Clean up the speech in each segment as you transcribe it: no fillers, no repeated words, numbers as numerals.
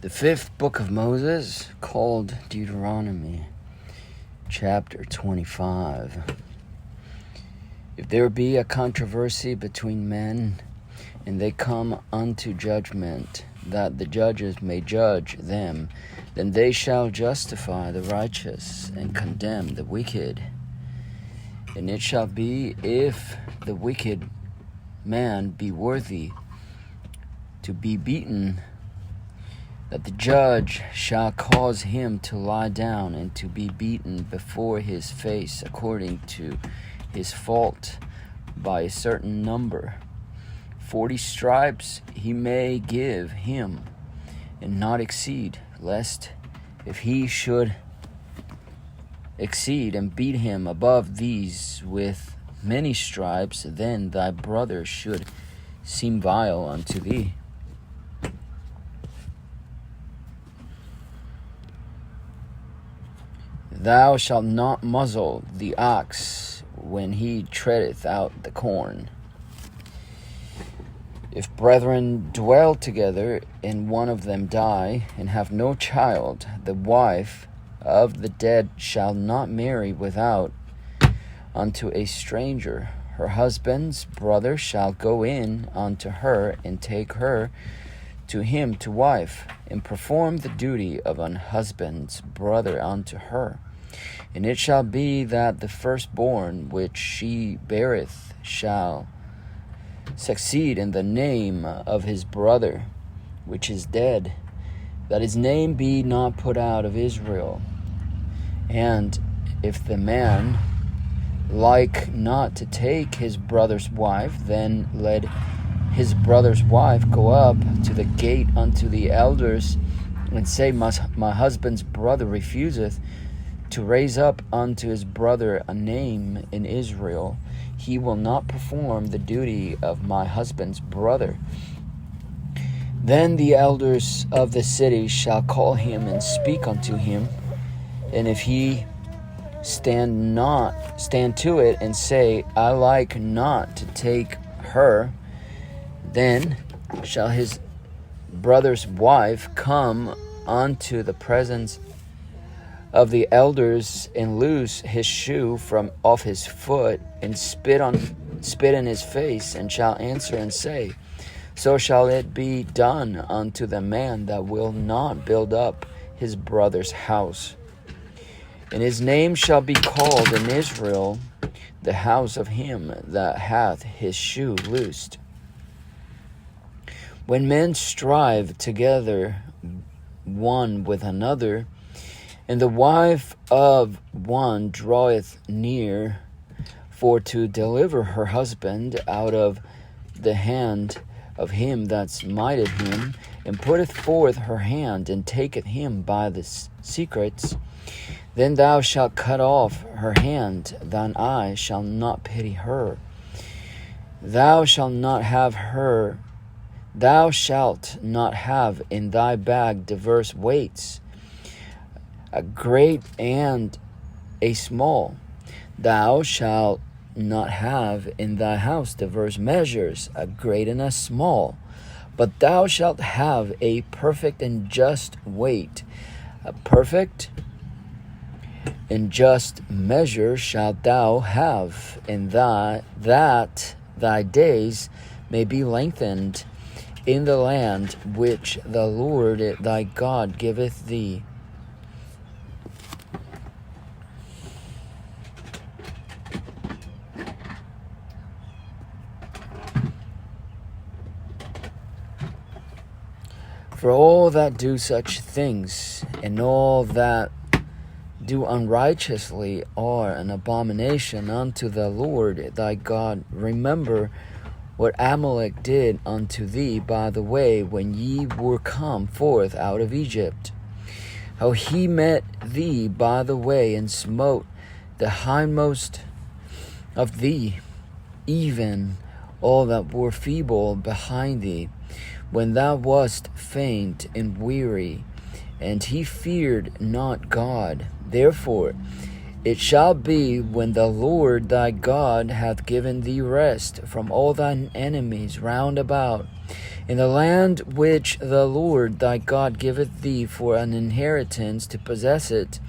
The fifth book of Moses, called Deuteronomy, chapter 25. If there be a controversy between men, and they come unto judgment, that the judges may judge them, then they shall justify the righteous, and condemn the wicked. And it shall be, if the wicked man be worthy to be beaten, that the judge shall cause him to lie down and to be beaten before his face according to his fault by a certain number. 40 stripes he may give him, and not exceed, lest if he should exceed and beat him above these with many stripes, then thy brother should seem vile unto thee. Thou shalt not muzzle the ox when he treadeth out the corn. If brethren dwell together, and one of them die, and have no child, the wife of the dead shall not marry without unto a stranger. Her husband's brother shall go in unto her, and take her to him to wife, and perform the duty of an husband's brother unto her. And it shall be that the firstborn which she beareth shall succeed in the name of his brother which is dead, that his name be not put out of Israel. And if the man like not to take his brother's wife, then let his brother's wife go up to the gate unto the elders, and say, My husband's brother refuseth to raise up unto his brother a name in Israel. He will not perform the duty of my husband's brother. Then the elders of the city shall call him and speak unto him. And if he stand to it and say, I like not to take her, then shall his brother's wife come unto the presence of the elders, and loose his shoe from off his foot, and spit in his face, and shall answer and say, So shall it be done unto the man that will not build up his brother's house. And his name shall be called in Israel, the house of him that hath his shoe loosed. When men strive together one with another, and the wife of one draweth near for to deliver her husband out of the hand of him that smiteth him, and putteth forth her hand, and taketh him by the secrets, then thou shalt cut off her hand, thine eye shall not pity her. Thou shalt not have in thy bag diverse weights, a great and a small. Thou shalt not have in thy house diverse measures, a great and a small. But thou shalt have a perfect and just weight. A perfect and just measure shalt thou have, and that thy days may be lengthened in the land which the Lord thy God giveth thee. For all that do such things, and all that do unrighteously, are an abomination unto the Lord thy God. Remember what Amalek did unto thee by the way when ye were come forth out of Egypt, how he met thee by the way, and smote the hindmost of thee, even all that were feeble behind thee, when thou wast faint and weary, and he feared not God. Therefore It shall be when the Lord thy God hath given thee rest from all thine enemies round about, in the land which the Lord thy God giveth thee for an inheritance to possess it,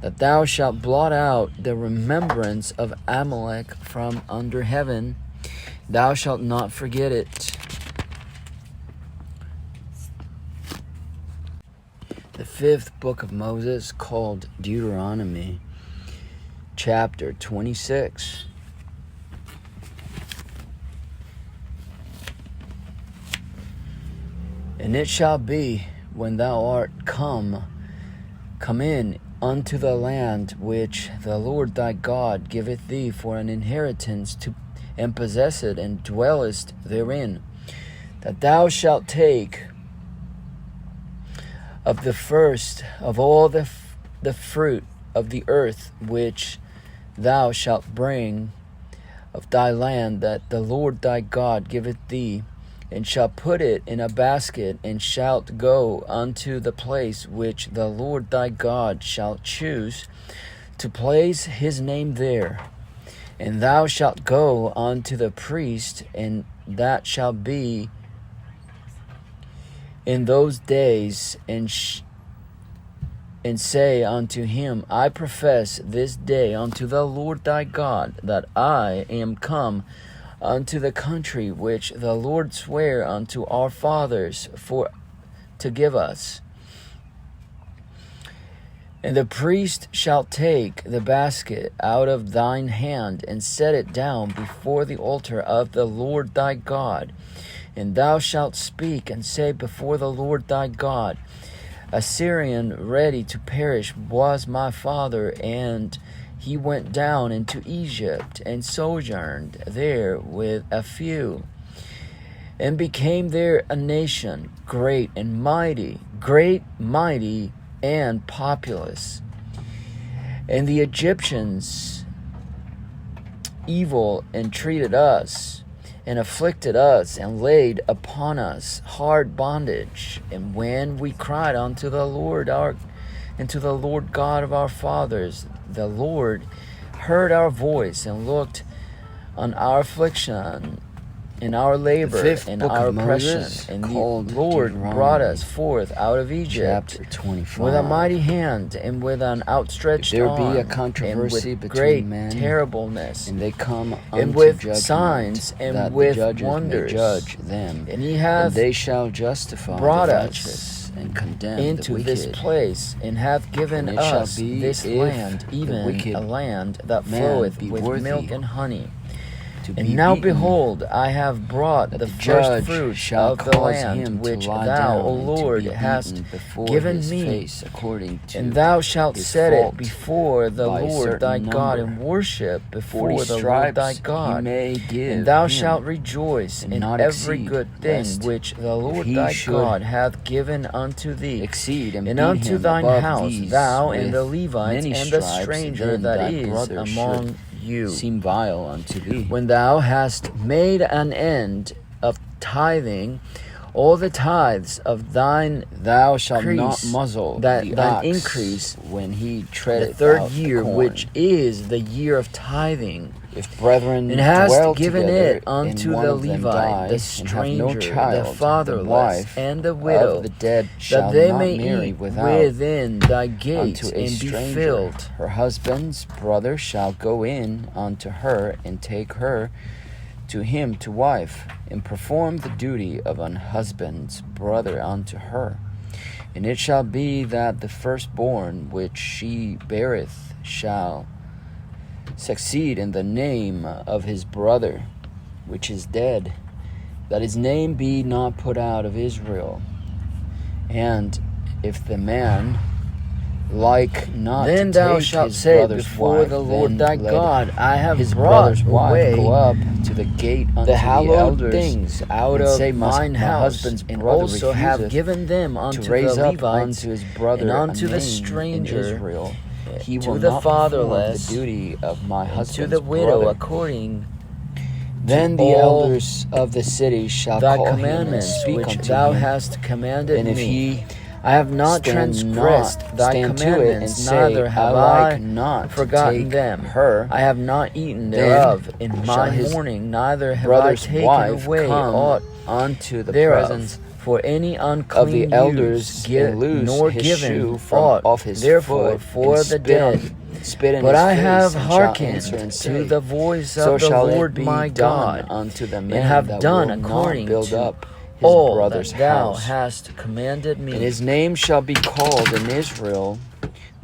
that thou shalt blot out the remembrance of Amalek from under heaven. Thou shalt not forget it. The fifth book of Moses, called Deuteronomy, chapter 26. And it shall be, when thou art come in unto the land which the Lord thy God giveth thee for an inheritance and possess it, and dwellest therein, that thou shalt take of the first of all the fruit of the earth which thou shalt bring of thy land that the Lord thy God giveth thee, and shalt put it in a basket, and shalt go unto the place which the Lord thy God shall choose to place his name there. And thou shalt go unto the priest, and that shall be in those days, and say unto him, I profess this day unto the Lord thy God that I am come unto the country which the Lord sware unto our fathers to give us. And the priest shall take the basket out of thine hand, and set it down before the altar of the Lord thy God. And thou shalt speak and say before the Lord thy God, a Syrian ready to perish was my father, and he went down into Egypt, and sojourned there with a few, and became there a nation, great, mighty, and populous. And the Egyptians evil entreated us, and afflicted us, and laid upon us hard bondage. And when we cried unto the Lord God of our fathers, the Lord heard our voice, and looked on our affliction, in our labor, and our oppression. And the Lord brought us forth out of Egypt, chapter 25. with a mighty hand, and with an outstretched arm, If there be a controversy and with between great men, terribleness, and they come and unto with judgment, signs, and that with the judges wonders, may judge them, and he hath and they shall justify brought the us righteous, and condemn into the this wicked. place, and hath given And it shall us be, this if land, the even wicked a land that man floweth be with worthy milk and honey. to And be now beaten, behold, I have brought that the the first judge fruits shall of the cause land him which to lie thou, down, O and to Lord, be hast beaten before given his me. face, according to And thou shalt his set fault, it before the by a Lord thy certain God, number. and worship 40 before the Lord thy stripes God. he may give And thou him, shalt rejoice and in not every exceed, good thing lest which the Lord he thy should God hath given unto thee. exceed and And beat unto him thine above house, these thou and the with Levites, many and the stripes, stranger then that thy is brother among should you. seem vile unto thee. When thou hast made an end of tithing, all the tithes of thine Thou shalt not increase, muzzle that the thine ox increase, when he the treadeth third out year, the corn. which is the year of tithing, If brethren and hast dwell given together, it unto and one the of them Levite, die, the and have no stranger, child, the fatherless, wife and the widow, of the dead shall that they not may marry eat without within thy gates, unto a and be stranger. filled. Her husband's brother shall go in unto her, and take her to him to wife, and perform the duty of an husband's brother unto her. And it shall be that the firstborn which she beareth shall succeed in the name of his brother which is dead, that his name be not put out of Israel. And if the man like not Then to thou take shalt his say brother's before wife, the Lord then thy let God, I have his brought brother's wife away go up to the gate unto the hallowed elders, things out and of say, mine my house, husband's and brother also have refuseth given them unto to the raise up Levites, unto his brother and unto a the name stranger, in Israel. He to will the not perform the fatherless, duty of my and to husband's the widow, brother. according Then to the all elders of the city shall thy call him and commandments speak which unto thou him. hast commanded And if me. he I have not transgressed thy commandments, neither have I not forgotten them. I have not eaten thereof in my mourning, neither have I taken away aught unto the thereof. presence For any unclean of the elders, nor his given shoe from aught, off his therefore, foot, for and the dead. spit in But his I face, have and shall hearkened answer and to say, the voice so of the shall it Lord be my done God, unto the man and have that done will according not build to up his all brother's that thou house. hast commanded me. And his name shall be called in Israel,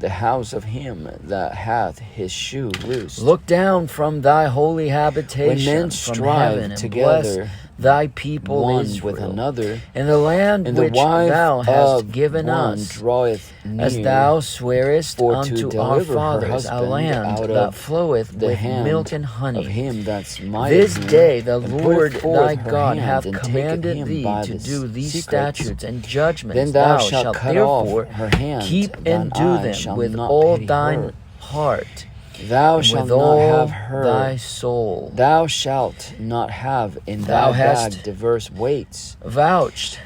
the house of him that hath his shoe loosed. Look down from thy holy habitation, When men from strive heaven, and together, bless thy people one Israel, with another, in the land and the which wife thou hast of given one us, draweth near, as thou swearest for to unto our deliver her fathers, a husband land out that of floweth the with hand milk and honey. of him that smited This him, day the and Lord putteth forth thy her God hand, hath and taketh commanded him thee by to the do these secrets. statutes and judgments. Then thou shalt shalt cut therefore off her hand, keep thine and do eye them shall with not all pity thine her. heart, Thou and shalt with not all have her. thy soul. Thou shalt not have in Thou thy hast bag diverse weights, vouched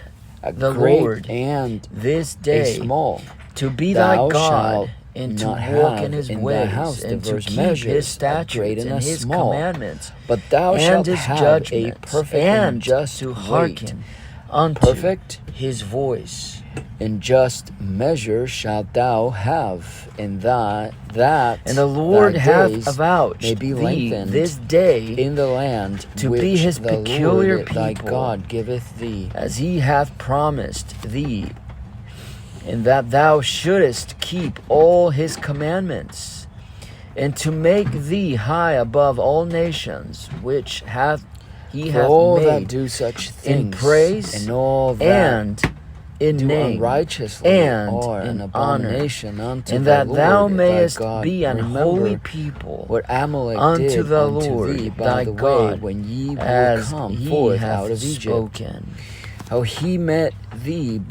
a the great Lord and this a day small. to be Thou thy God, shalt and to not walk have in his in thy ways, house and to diverse keep measures, his a statutes great and and a his small. commandments, But thou and shalt his have a judgments, perfect and and just to weight, hearken unto perfect his voice. in just measure shalt thou have in that And the Lord thy hath days avouched may be thee lengthened this day in the land to which be his the peculiar Lord thy people, God giveth thee. as he hath promised thee, and that thou shouldest keep all his commandments, and to make thee high above all nations, which he For hath all that made do such in things, praise and all that and in do name unrighteously and are an in abomination unto and the that Lord thou thy mayest God. be an Remember holy people what Amalek unto did the unto Lord thee by thy the way God, when ye were as come he forth hath out of Egypt, spoken. how he met thee by